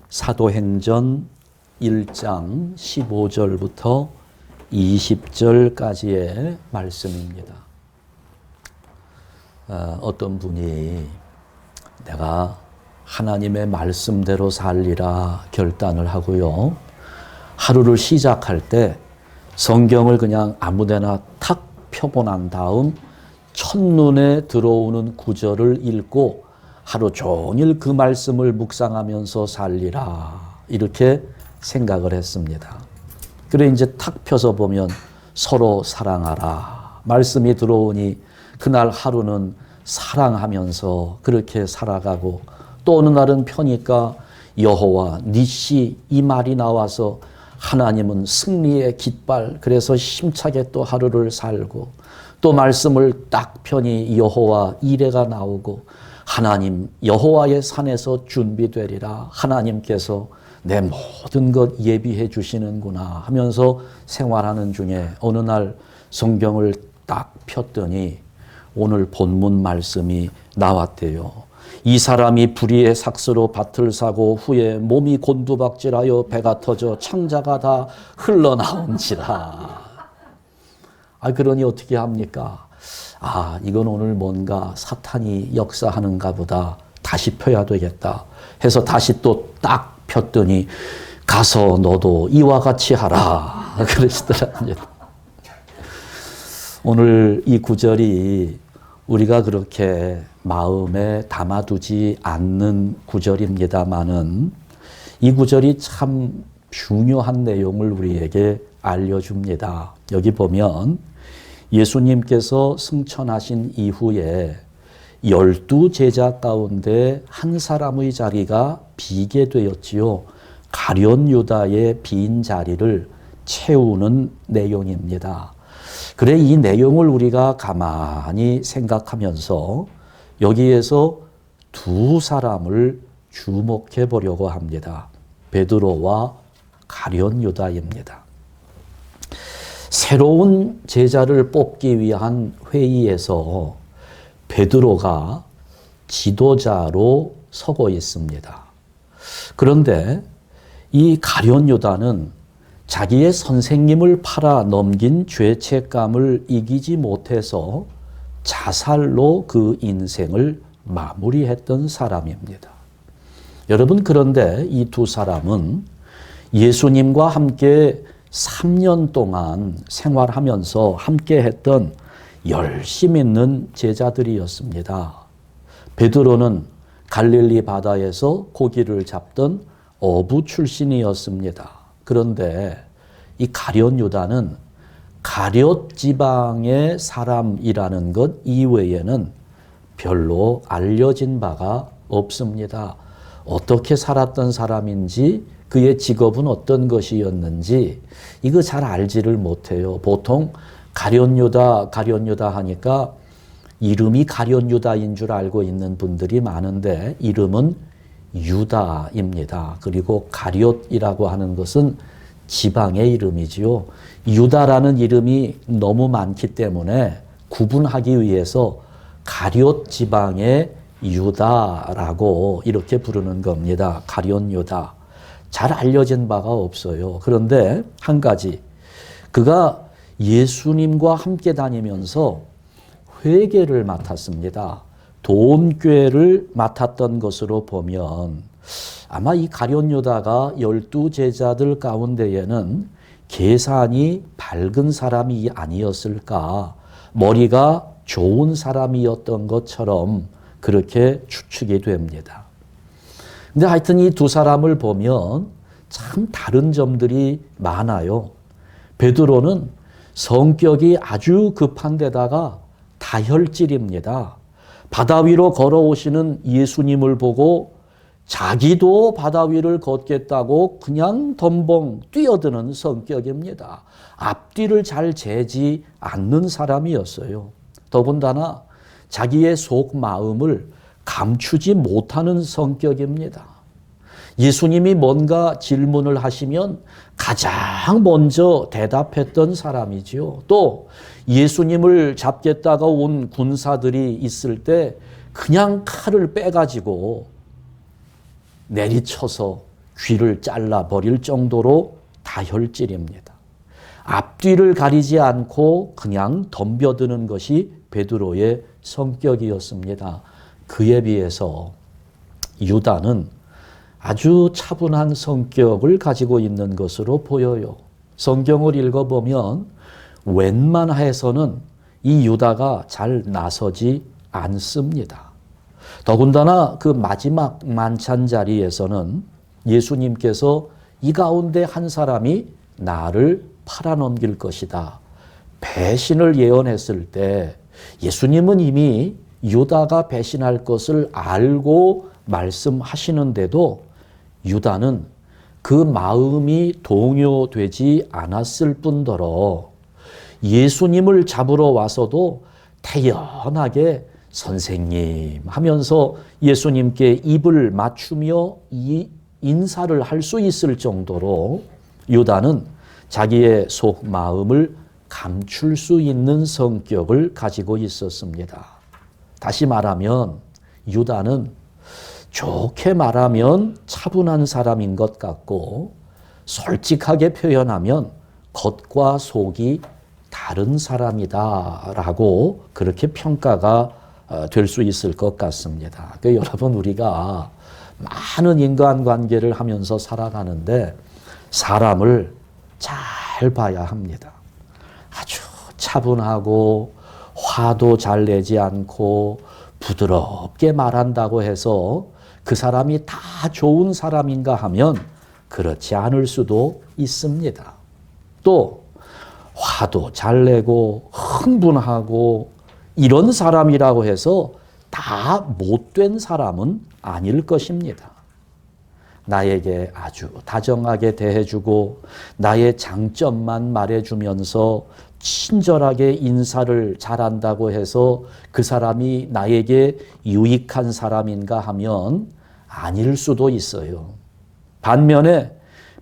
사도행전 1장 15절부터 20절까지의 말씀입니다. 어떤 분이 내가 하나님의 말씀대로 살리라 결단을 하고요. 하루를 시작할 때 성경을 그냥 아무데나 탁 펴고 난 다음 첫눈에 들어오는 구절을 읽고 하루 종일 그 말씀을 묵상하면서 살리라 이렇게 생각을 했습니다. 그래 이제 탁 펴서 보면 서로 사랑하라 말씀이 들어오니 그날 하루는 사랑하면서 그렇게 살아가고 또 어느 날은 펴니까 여호와 니시 이 말이 나와서 하나님은 승리의 깃발 그래서 힘차게 또 하루를 살고 또 말씀을 딱 펴니 여호와 이레가 나오고 하나님 여호와의 산에서 준비되리라 하나님께서 내 모든 것 예비해 주시는구나 하면서 생활하는 중에 어느 날 성경을 딱 폈더니 오늘 본문 말씀이 나왔대요. 이 사람이 불의의 삭스로 밭을 사고 후에 몸이 곤두박질하여 배가 터져 창자가 다 흘러나온지라. 그러니 어떻게 합니까? 이건 오늘 뭔가 사탄이 역사하는가 보다. 다시 펴야 되겠다 해서 다시 또 딱 폈더니 가서 너도 이와 같이 하라 그러시더라고요. 오늘 이 구절이 우리가 그렇게 마음에 담아두지 않는 구절입니다마는 이 구절이 참 중요한 내용을 우리에게 알려줍니다. 여기 보면 예수님께서 승천하신 이후에 12 제자 가운데 한 사람의 자리가 비게 되었지요. 가룟 유다의 빈 자리를 채우는 내용입니다. 그래 이 내용을 우리가 가만히 생각하면서 여기에서 두 사람을 주목해 보려고 합니다. 베드로와 가룟 유다입니다. 새로운 제자를 뽑기 위한 회의에서 베드로가 지도자로 서고 있습니다. 그런데 이 가룟 유다는 자기의 선생님을 팔아 넘긴 죄책감을 이기지 못해서 자살로 그 인생을 마무리했던 사람입니다. 여러분 그런데 이 두 사람은 예수님과 함께 3년 동안 생활하면서 함께 했던 열심 있는 제자들이었습니다. 베드로는 갈릴리 바다에서 고기를 잡던 어부 출신이었습니다. 그런데 이 가룟 유다는 가룟 지방의 사람이라는 것 이외에는 별로 알려진 바가 없습니다. 어떻게 살았던 사람인지 그의 직업은 어떤 것이었는지 이거 잘 알지를 못해요. 보통 가룟 유다 하니까 이름이 가룟 유다인 줄 알고 있는 분들이 많은데 이름은 유다입니다. 그리고 가룟이라고 하는 것은 지방의 이름이지요. 유다라는 이름이 너무 많기 때문에 구분하기 위해서 가룟 지방의 유다라고 이렇게 부르는 겁니다. 가룟 유다. 잘 알려진 바가 없어요. 그런데 한 가지, 그가 예수님과 함께 다니면서 회계를 맡았습니다. 도움교회를 맡았던 것으로 보면 아마 이 가룟 유다가 12 제자들 가운데에는 계산이 밝은 사람이 아니었을까, 머리가 좋은 사람이었던 것처럼 그렇게 추측이 됩니다. 근데 하여튼 이 두 사람을 보면 참 다른 점들이 많아요. 베드로는 성격이 아주 급한 데다가 다혈질입니다. 바다 위로 걸어오시는 예수님을 보고 자기도 바다 위를 걷겠다고 그냥 덤벙 뛰어드는 성격입니다. 앞뒤를 잘 재지 않는 사람이었어요. 더군다나 자기의 속마음을 감추지 못하는 성격입니다. 예수님이 뭔가 질문을 하시면 가장 먼저 대답했던 사람이지요. 또 예수님을 잡겠다가 온 군사들이 있을 때 그냥 칼을 빼가지고 내리쳐서 귀를 잘라버릴 정도로 다혈질입니다. 앞뒤를 가리지 않고 그냥 덤벼드는 것이 베드로의 성격이었습니다. 그에 비해서 유다는 아주 차분한 성격을 가지고 있는 것으로 보여요. 성경을 읽어보면 웬만해서는 이 유다가 잘 나서지 않습니다. 더군다나 그 마지막 만찬 자리에서는 예수님께서 이 가운데 한 사람이 나를 팔아넘길 것이다. 배신을 예언했을 때 예수님은 이미 유다가 배신할 것을 알고 말씀하시는데도 유다는 그 마음이 동요되지 않았을 뿐더러 예수님을 잡으러 와서도 태연하게 선생님 하면서 예수님께 입을 맞추며 인사를 할 수 있을 정도로 유다는 자기의 속마음을 감출 수 있는 성격을 가지고 있었습니다. 다시 말하면 유다는 좋게 말하면 차분한 사람인 것 같고 솔직하게 표현하면 겉과 속이 다른 사람이다라고 그렇게 평가가 될 수 있을 것 같습니다. 여러분 우리가 많은 인간관계를 하면서 살아가는데 사람을 잘 봐야 합니다. 아주 차분하고 화도 잘 내지 않고 부드럽게 말한다고 해서 그 사람이 다 좋은 사람인가 하면 그렇지 않을 수도 있습니다. 또 화도 잘 내고 흥분하고 이런 사람이라고 해서 다 못된 사람은 아닐 것입니다. 나에게 아주 다정하게 대해주고 나의 장점만 말해주면서 친절하게 인사를 잘한다고 해서 그 사람이 나에게 유익한 사람인가 하면 아닐 수도 있어요. 반면에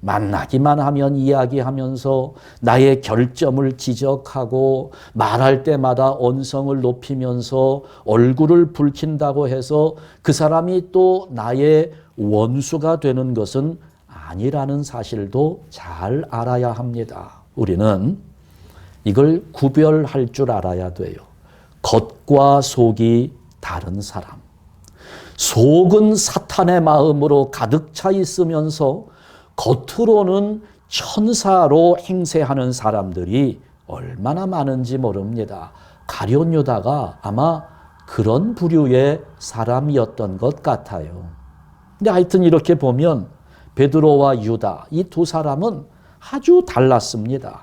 만나기만 하면 이야기하면서 나의 결점을 지적하고 말할 때마다 언성을 높이면서 얼굴을 붉힌다고 해서 그 사람이 또 나의 원수가 되는 것은 아니라는 사실도 잘 알아야 합니다. 우리는 이걸 구별할 줄 알아야 돼요. 겉과 속이 다른 사람. 속은 사탄의 마음으로 가득 차 있으면서 겉으로는 천사로 행세하는 사람들이 얼마나 많은지 모릅니다. 가룟 유다가 아마 그런 부류의 사람이었던 것 같아요. 근데 하여튼 이렇게 보면 베드로와 유다 이 두 사람은 아주 달랐습니다.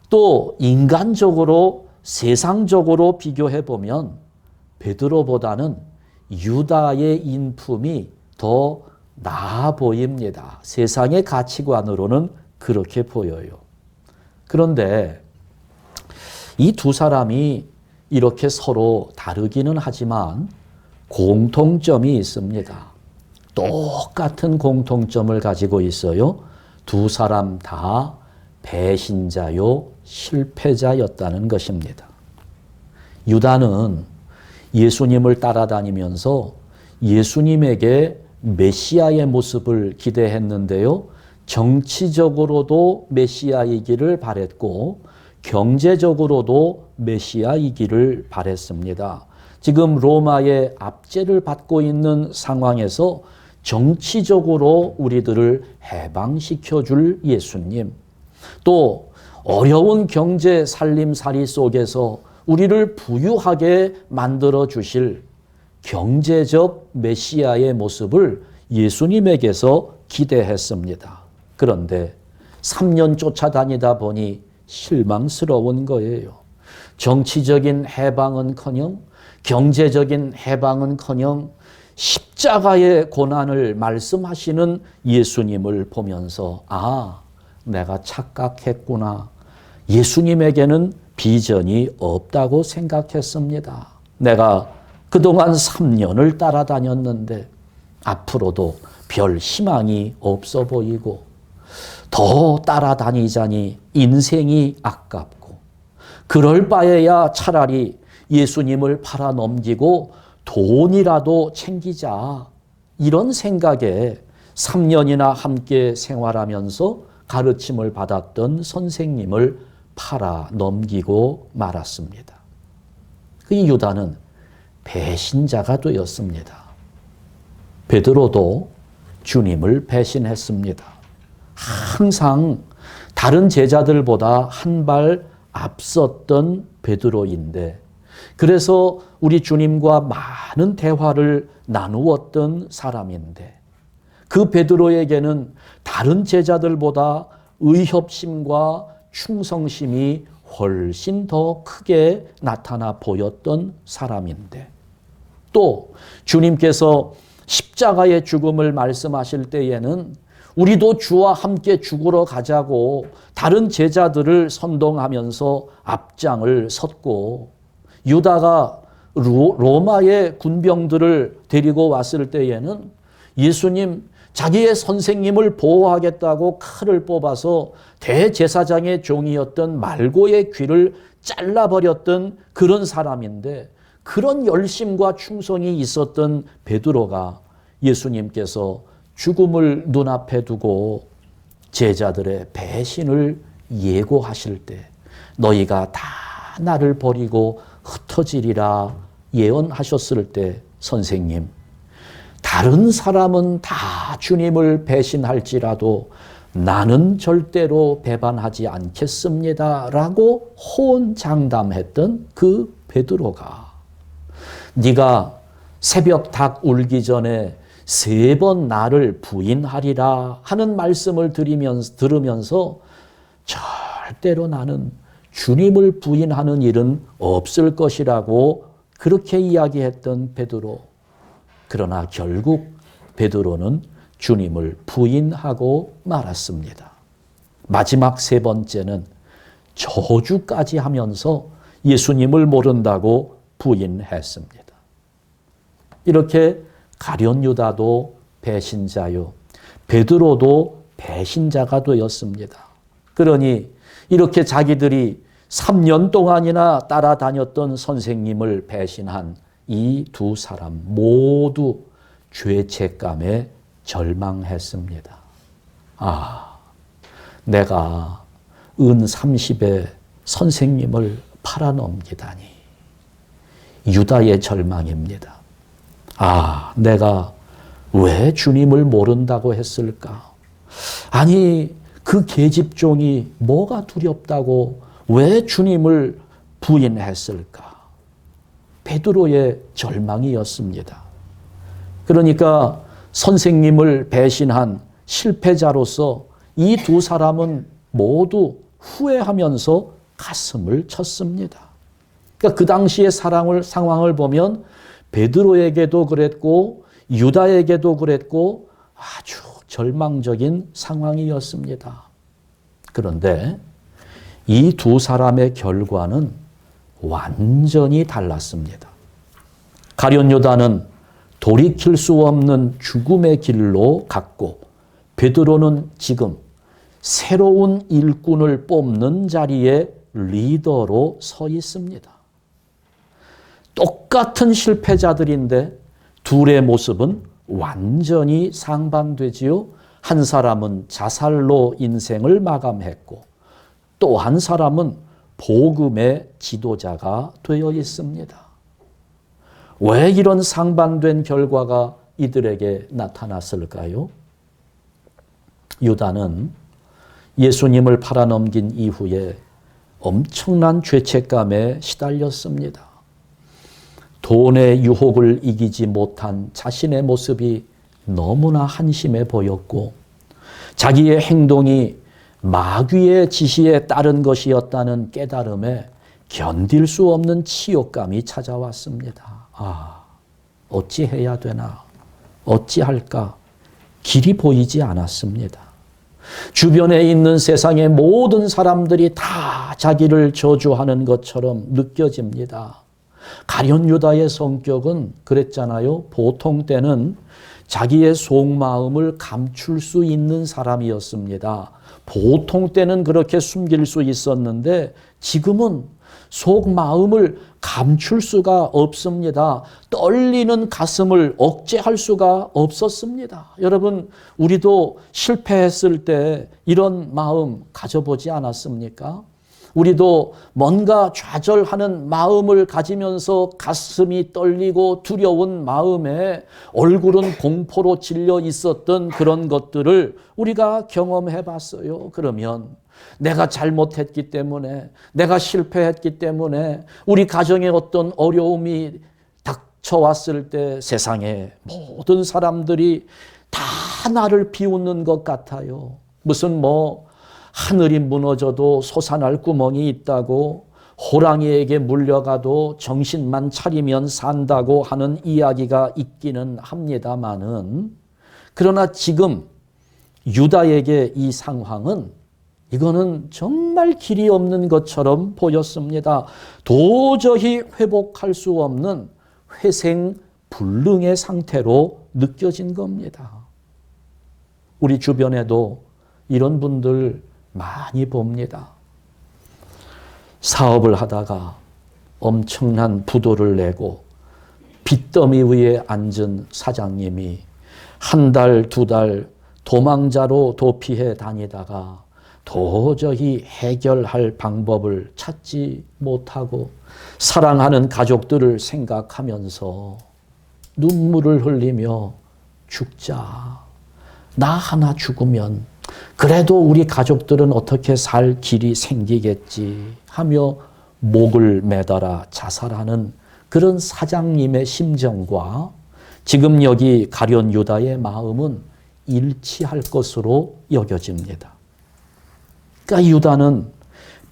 또 인간적으로 세상적으로 비교해 보면 베드로보다는 유다의 인품이 더 나아 보입니다. 세상의 가치관으로는 그렇게 보여요. 그런데 이 두 사람이 이렇게 서로 다르기는 하지만 공통점이 있습니다. 똑같은 공통점을 가지고 있어요. 두 사람 다 배신자요, 실패자였다는 것입니다. 유다는 예수님을 따라다니면서 예수님에게 메시아의 모습을 기대했는데요. 정치적으로도 메시아이기를 바랬고 경제적으로도 메시아이기를 바랬습니다. 지금 로마의 압제를 받고 있는 상황에서 정치적으로 우리들을 해방시켜 줄 예수님, 또 어려운 경제 살림살이 속에서 우리를 부유하게 만들어 주실 경제적 메시아의 모습을 예수님에게서 기대했습니다. 그런데 3년 쫓아다니다 보니 실망스러운 거예요. 정치적인 해방은커녕 경제적인 해방은커녕 십자가의 고난을 말씀하시는 예수님을 보면서 내가 착각했구나. 예수님에게는 비전이 없다고 생각했습니다. 내가 그동안 3년을 따라다녔는데 앞으로도 별 희망이 없어 보이고 더 따라다니자니 인생이 아깝고 그럴 바에야 차라리 예수님을 팔아넘기고 돈이라도 챙기자 이런 생각에 3년이나 함께 생활하면서 가르침을 받았던 선생님을 팔아 넘기고 말았습니다. 이 유다는 배신자가 되었습니다. 베드로도 주님을 배신했습니다. 항상 다른 제자들보다 한 발 앞섰던 베드로인데, 그래서 우리 주님과 많은 대화를 나누었던 사람인데, 그 베드로에게는 다른 제자들보다 의협심과 충성심이 훨씬 더 크게 나타나 보였던 사람인데, 또 주님께서 십자가의 죽음을 말씀하실 때에는 우리도 주와 함께 죽으러 가자고 다른 제자들을 선동하면서 앞장을 섰고, 유다가 로마의 군병들을 데리고 왔을 때에는 예수님 자기의 선생님을 보호하겠다고 칼을 뽑아서 대제사장의 종이었던 말고의 귀를 잘라버렸던 그런 사람인데, 그런 열심과 충성이 있었던 베드로가 예수님께서 죽음을 눈앞에 두고 제자들의 배신을 예고하실 때 너희가 다 나를 버리고 흩어지리라 예언하셨을 때, 선생님, 다른 사람은 다 주님을 배신할지라도 나는 절대로 배반하지 않겠습니다 라고 호언장담했던 그 베드로가, 네가 새벽 닭 울기 전에 3번 나를 부인하리라 하는 말씀을 들으면서 절대로 나는 주님을 부인하는 일은 없을 것이라고 그렇게 이야기했던 베드로. 그러나 결국 베드로는 주님을 부인하고 말았습니다. 마지막 3번째는 저주까지 하면서 예수님을 모른다고 부인했습니다. 이렇게 가룟 유다도 배신자요, 베드로도 배신자가 되었습니다. 그러니 이렇게 자기들이 3년 동안이나 따라다녔던 선생님을 배신한 이 두 사람 모두 죄책감에 절망했습니다. 내가 은 30에 선생님을 팔아넘기다니. 유다의 절망입니다. 내가 왜 주님을 모른다고 했을까? 아니, 그 계집종이 뭐가 두렵다고 왜 주님을 부인했을까? 베드로의 절망이었습니다. 그러니까 선생님을 배신한 실패자로서 이 두 사람은 모두 후회하면서 가슴을 쳤습니다. 그러니까 그 당시의 상황을 보면 베드로에게도 그랬고 유다에게도 그랬고 아주 절망적인 상황이었습니다. 그런데 이 두 사람의 결과는 완전히 달랐습니다. 가룟 유다는 돌이킬 수 없는 죽음의 길로 갔고, 베드로는 지금 새로운 일꾼을 뽑는 자리에 리더로 서 있습니다. 똑같은 실패자들인데 둘의 모습은 완전히 상반되지요. 한 사람은 자살로 인생을 마감했고 또 한 사람은 복음의 지도자가 되어 있습니다. 왜 이런 상반된 결과가 이들에게 나타났을까요? 유다는 예수님을 팔아넘긴 이후에 엄청난 죄책감에 시달렸습니다. 돈의 유혹을 이기지 못한 자신의 모습이 너무나 한심해 보였고, 자기의 행동이 마귀의 지시에 따른 것이었다는 깨달음에 견딜 수 없는 치욕감이 찾아왔습니다. 어찌해야 되나? 어찌할까? 길이 보이지 않았습니다. 주변에 있는 세상의 모든 사람들이 다 자기를 저주하는 것처럼 느껴집니다. 가룟 유다의 성격은 그랬잖아요. 보통 때는 자기의 속마음을 감출 수 있는 사람이었습니다. 보통 때는 그렇게 숨길 수 있었는데 지금은 속 마음을 감출 수가 없습니다. 떨리는 가슴을 억제할 수가 없었습니다. 여러분, 우리도 실패했을 때 이런 마음 가져보지 않았습니까? 우리도 뭔가 좌절하는 마음을 가지면서 가슴이 떨리고 두려운 마음에 얼굴은 공포로 질려 있었던 그런 것들을 우리가 경험해 봤어요. 그러면 내가 잘못했기 때문에, 내가 실패했기 때문에, 우리 가정에 어떤 어려움이 닥쳐왔을 때 세상에 모든 사람들이 다 나를 비웃는 것 같아요. 무슨 하늘이 무너져도 솟아날 구멍이 있다고, 호랑이에게 물려가도 정신만 차리면 산다고 하는 이야기가 있기는 합니다마는, 그러나 지금 유다에게 이 상황은 이거는 정말 길이 없는 것처럼 보였습니다. 도저히 회복할 수 없는 회생불능의 상태로 느껴진 겁니다. 우리 주변에도 이런 분들 많이 봅니다. 사업을 하다가 엄청난 부도를 내고 빚더미 위에 앉은 사장님이 한 달, 두 달 도망자로 도피해 다니다가 도저히 해결할 방법을 찾지 못하고 사랑하는 가족들을 생각하면서 눈물을 흘리며 죽자. 나 하나 죽으면 그래도 우리 가족들은 어떻게 살 길이 생기겠지 하며 목을 매달아 자살하는 그런 사장님의 심정과 지금 여기 가룟 유다의 마음은 일치할 것으로 여겨집니다. 그러니까 유다는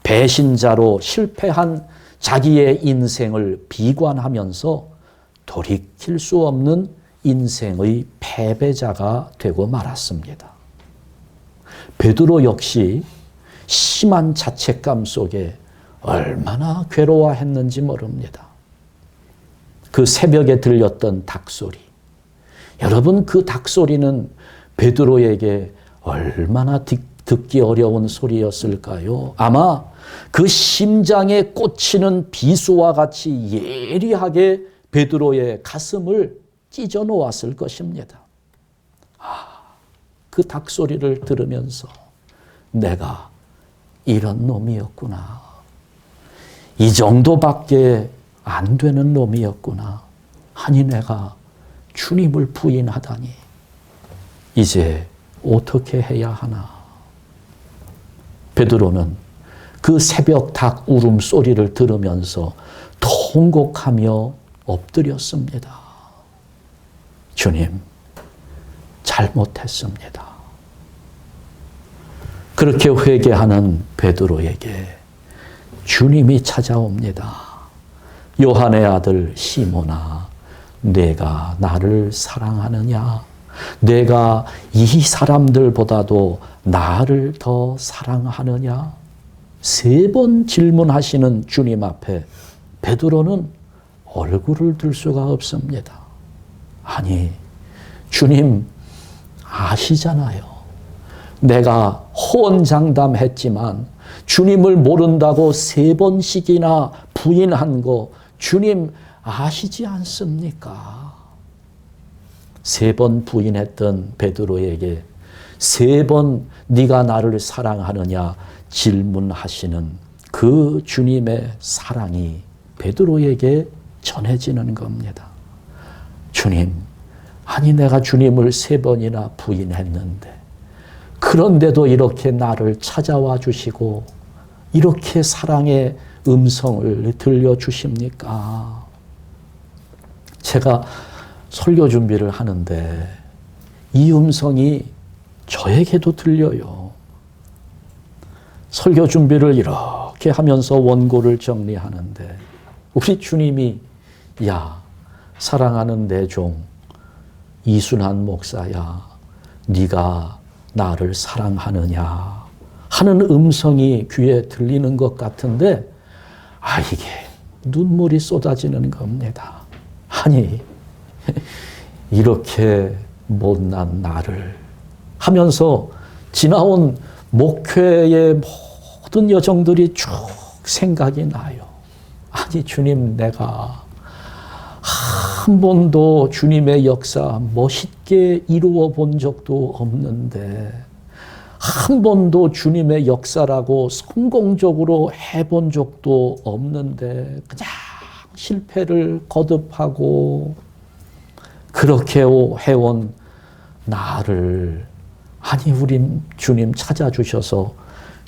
배신자로 실패한 자기의 인생을 비관하면서 돌이킬 수 없는 인생의 패배자가 되고 말았습니다. 베드로 역시 심한 자책감 속에 얼마나 괴로워했는지 모릅니다. 그 새벽에 들렸던 닭소리. 여러분, 그 닭소리는 베드로에게 얼마나 듣기 어려운 소리였을까요? 아마 그 심장에 꽂히는 비수와 같이 예리하게 베드로의 가슴을 찢어 놓았을 것입니다. 그 닭소리를 들으면서 내가 이런 놈이었구나. 이 정도밖에 안 되는 놈이었구나. 아니 내가 주님을 부인하다니 이제 어떻게 해야 하나. 베드로는 그 새벽 닭 울음소리를 들으면서 통곡하며 엎드렸습니다. 주님, 잘못했습니다. 그렇게 회개하는 베드로에게 주님이 찾아옵니다. 요한의 아들 시몬아, 내가 나를 사랑하느냐? 내가 이 사람들보다도 나를 더 사랑하느냐? 3번 질문하시는 주님 앞에 베드로는 얼굴을 들 수가 없습니다. 아니, 주님 아시잖아요. 내가 호언장담했지만 주님을 모른다고 3번씩이나 부인한 거 주님 아시지 않습니까? 3번 부인했던 베드로에게 3번 네가 나를 사랑하느냐 질문하시는 그 주님의 사랑이 베드로에게 전해지는 겁니다. 주님, 아니 내가 주님을 3번이나 부인했는데 그런데도 이렇게 나를 찾아와 주시고 이렇게 사랑의 음성을 들려주십니까? 제가 설교 준비를 하는데 이 음성이 저에게도 들려요. 설교 준비를 이렇게 하면서 원고를 정리하는데 우리 주님이 야, 사랑하는 내 종 이순환 목사야, 네가 나를 사랑하느냐 하는 음성이 귀에 들리는 것 같은데 이게 눈물이 쏟아지는 겁니다. 아니 이렇게 못난 나를 하면서 지나온 목회의 모든 여정들이 쭉 생각이 나요. 아니 주님, 내가 한 번도 주님의 역사 멋있게 이루어 본 적도 없는데, 한 번도 주님의 역사라고 성공적으로 해본 적도 없는데 그냥 실패를 거듭하고 그렇게 해온 나를 아니 우리 주님 찾아주셔서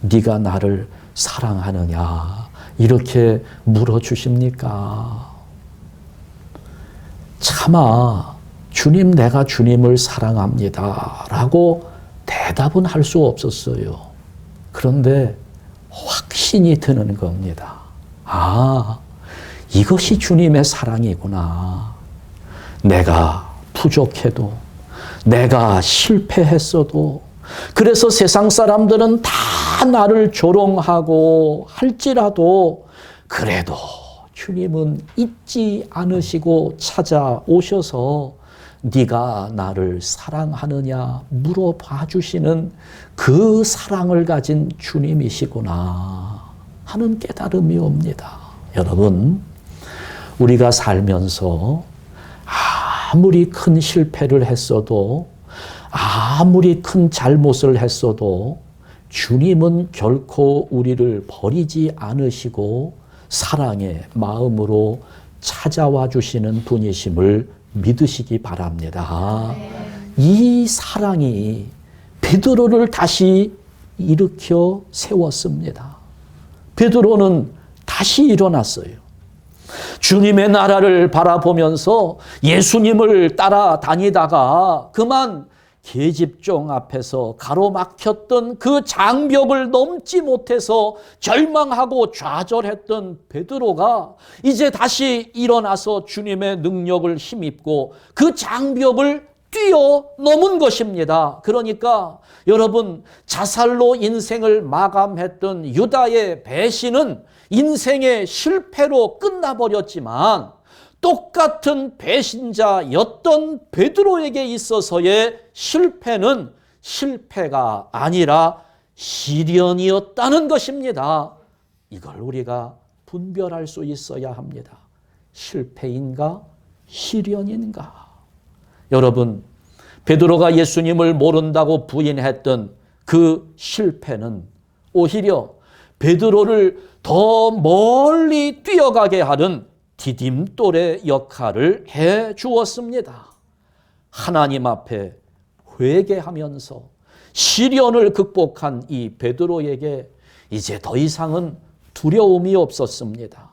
네가 나를 사랑하느냐 이렇게 물어주십니까? 차마 주님, 내가 주님을 사랑합니다 라고 대답은 할 수 없었어요. 그런데 확신이 드는 겁니다. 아, 이것이 주님의 사랑이구나. 내가 부족해도, 내가 실패했어도, 그래서 세상 사람들은 다 나를 조롱하고 할지라도 그래도 주님은 잊지 않으시고 찾아오셔서 네가 나를 사랑하느냐 물어봐 주시는 그 사랑을 가진 주님이시구나 하는 깨달음이 옵니다. 여러분, 우리가 살면서 아무리 큰 실패를 했어도, 아무리 큰 잘못을 했어도 주님은 결코 우리를 버리지 않으시고 사랑의 마음으로 찾아와 주시는 분이심을 믿으시기 바랍니다. 이 사랑이 베드로를 다시 일으켜 세웠습니다. 베드로는 다시 일어났어요. 주님의 나라를 바라보면서 예수님을 따라다니다가 그만 계집종 앞에서 가로막혔던 그 장벽을 넘지 못해서 절망하고 좌절했던 베드로가 이제 다시 일어나서 주님의 능력을 힘입고 그 장벽을 뛰어넘은 것입니다. 그러니까 여러분, 자살로 인생을 마감했던 유다의 배신은 인생의 실패로 끝나버렸지만 똑같은 배신자였던 베드로에게 있어서의 실패는 실패가 아니라 시련이었다는 것입니다. 이걸 우리가 분별할 수 있어야 합니다. 실패인가 시련인가? 여러분, 베드로가 예수님을 모른다고 부인했던 그 실패는 오히려 베드로를 더 멀리 뛰어가게 하는 디딤돌의 역할을 해 주었습니다. 하나님 앞에 회개하면서 시련을 극복한 이 베드로에게 이제 더 이상은 두려움이 없었습니다.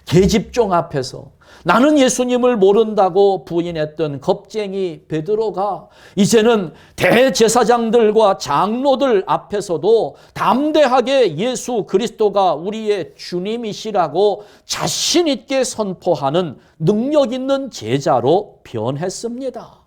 계집종 앞에서 나는 예수님을 모른다고 부인했던 겁쟁이 베드로가 이제는 대제사장들과 장로들 앞에서도 담대하게 예수 그리스도가 우리의 주님이시라고 자신 있게 선포하는 능력 있는 제자로 변했습니다.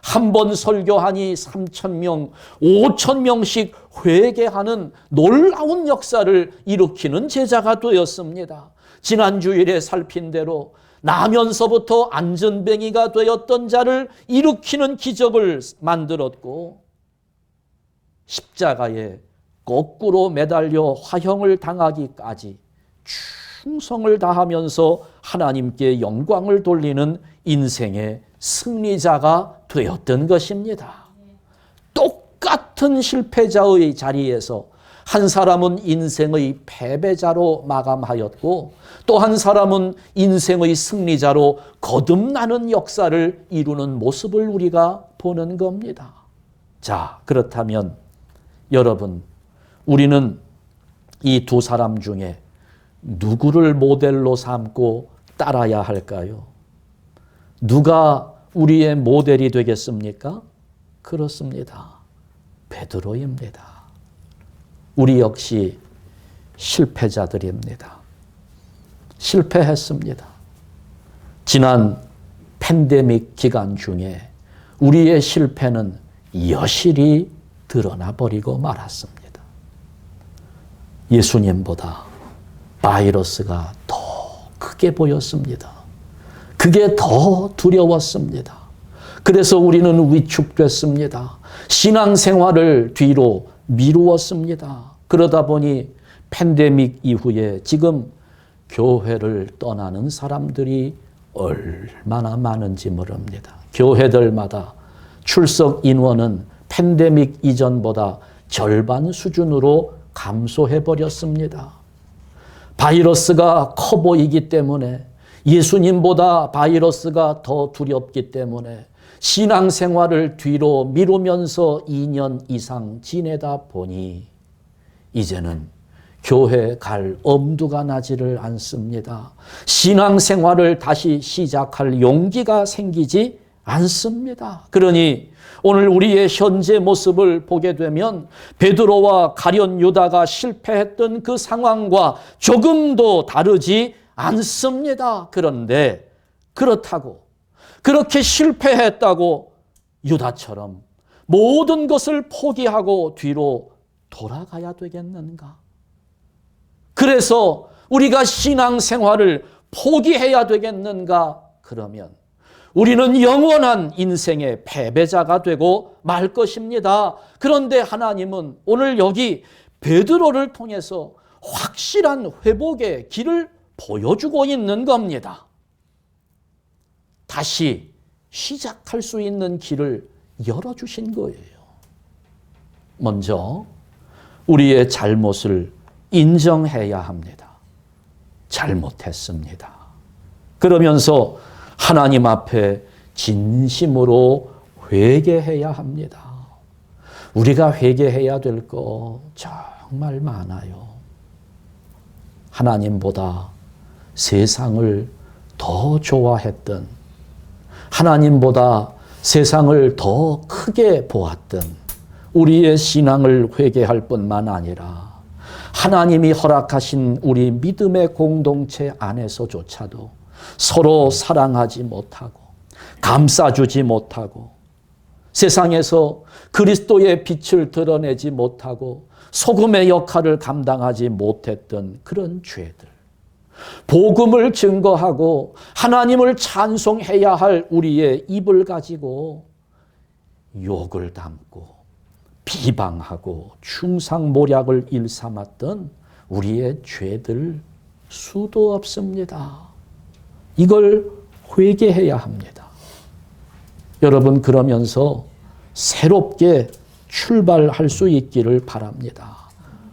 한 번 설교하니 3,000명, 5,000명씩 회개하는 놀라운 역사를 일으키는 제자가 되었습니다. 지난 주일에 살핀 대로 나면서부터 안전뱅이가 되었던 자를 일으키는 기적을 만들었고, 십자가에 거꾸로 매달려 화형을 당하기까지 충성을 다하면서 하나님께 영광을 돌리는 인생의 승리자가 되었던 것입니다. 똑같은 실패자의 자리에서 한 사람은 인생의 패배자로 마감하였고 또 한 사람은 인생의 승리자로 거듭나는 역사를 이루는 모습을 우리가 보는 겁니다. 자, 그렇다면 여러분, 우리는 이 두 사람 중에 누구를 모델로 삼고 따라야 할까요? 누가 우리의 모델이 되겠습니까? 그렇습니다. 베드로입니다. 우리 역시 실패자들입니다. 실패했습니다. 지난 팬데믹 기간 중에 우리의 실패는 여실히 드러나 버리고 말았습니다. 예수님보다 바이러스가 더 크게 보였습니다. 그게 더 두려웠습니다. 그래서 우리는 위축됐습니다. 신앙생활을 뒤로 미루었습니다. 그러다 보니 팬데믹 이후에 지금 교회를 떠나는 사람들이 얼마나 많은지 모릅니다. 교회들마다 출석 인원은 팬데믹 이전보다 절반 수준으로 감소해버렸습니다. 바이러스가 커 보이기 때문에, 예수님보다 바이러스가 더 두렵기 때문에 신앙생활을 뒤로 미루면서 2년 이상 지내다 보니 이제는 교회 갈 엄두가 나지를 않습니다. 신앙생활을 다시 시작할 용기가 생기지 않습니다. 그러니 오늘 우리의 현재 모습을 보게 되면 베드로와 가룟 유다가 실패했던 그 상황과 조금도 다르지 않습니다. 그런데 그렇다고, 그렇게 실패했다고 유다처럼 모든 것을 포기하고 뒤로 돌아가야 되겠는가? 그래서 우리가 신앙생활을 포기해야 되겠는가? 그러면 우리는 영원한 인생의 패배자가 되고 말 것입니다. 그런데 하나님은 오늘 여기 베드로를 통해서 확실한 회복의 길을 보여주고 있는 겁니다. 다시 시작할 수 있는 길을 열어주신 거예요. 먼저 우리의 잘못을 인정해야 합니다. 잘못했습니다. 그러면서 하나님 앞에 진심으로 회개해야 합니다. 우리가 회개해야 될 거 정말 많아요. 하나님보다 세상을 더 좋아했던, 하나님보다 세상을 더 크게 보았던 우리의 신앙을 회개할 뿐만 아니라 하나님이 허락하신 우리 믿음의 공동체 안에서조차도 서로 사랑하지 못하고 감싸주지 못하고 세상에서 그리스도의 빛을 드러내지 못하고 소금의 역할을 감당하지 못했던 그런 죄들, 복음을 증거하고 하나님을 찬송해야 할 우리의 입을 가지고 욕을 담고 비방하고 충상모략을 일삼았던 우리의 죄들 수도 없습니다. 이걸 회개해야 합니다. 여러분, 그러면서 새롭게 출발할 수 있기를 바랍니다.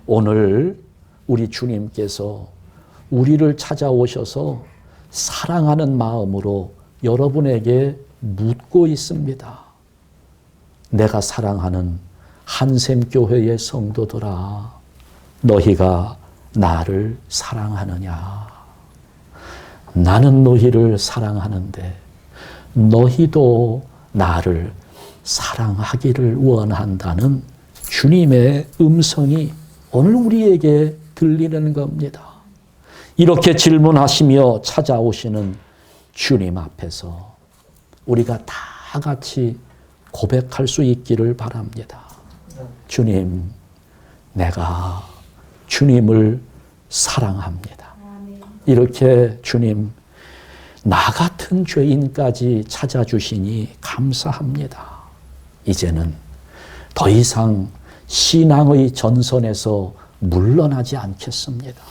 오늘 우리 주님께서 우리를 찾아오셔서 사랑하는 마음으로 여러분에게 묻고 있습니다. 내가 사랑하는 한샘교회의 성도들아, 너희가 나를 사랑하느냐? 나는 너희를 사랑하는데 너희도 나를 사랑하기를 원한다는 주님의 음성이 오늘 우리에게 들리는 겁니다. 이렇게 질문하시며 찾아오시는 주님 앞에서 우리가 다 같이 고백할 수 있기를 바랍니다. 주님, 내가 주님을 사랑합니다. 이렇게 주님, 나 같은 죄인까지 찾아주시니 감사합니다. 이제는 더 이상 신앙의 전선에서 물러나지 않겠습니다.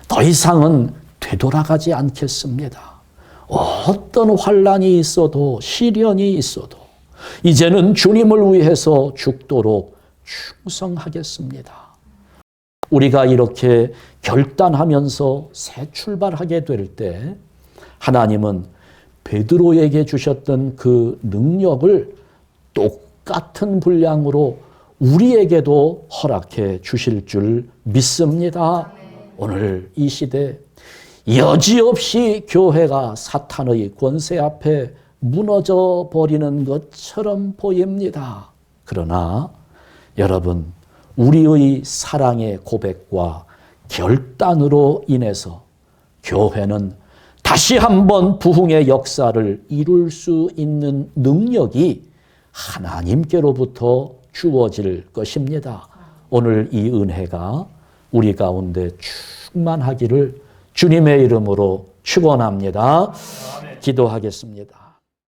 더 이상은 되돌아가지 않겠습니다. 어떤 환난이 있어도, 시련이 있어도 이제는 주님을 위해서 죽도록 충성하겠습니다. 우리가 이렇게 결단하면서 새 출발하게 될 때 하나님은 베드로에게 주셨던 그 능력을 똑같은 분량으로 우리에게도 허락해 주실 줄 믿습니다. 오늘 이 시대 여지없이 교회가 사탄의 권세 앞에 무너져 버리는 것처럼 보입니다. 그러나 여러분, 우리의 사랑의 고백과 결단으로 인해서 교회는 다시 한번 부흥의 역사를 이룰 수 있는 능력이 하나님께로부터 주어질 것입니다. 오늘 이 은혜가 우리 가운데 충만하기를 주님의 이름으로 축원합니다. 기도하겠습니다.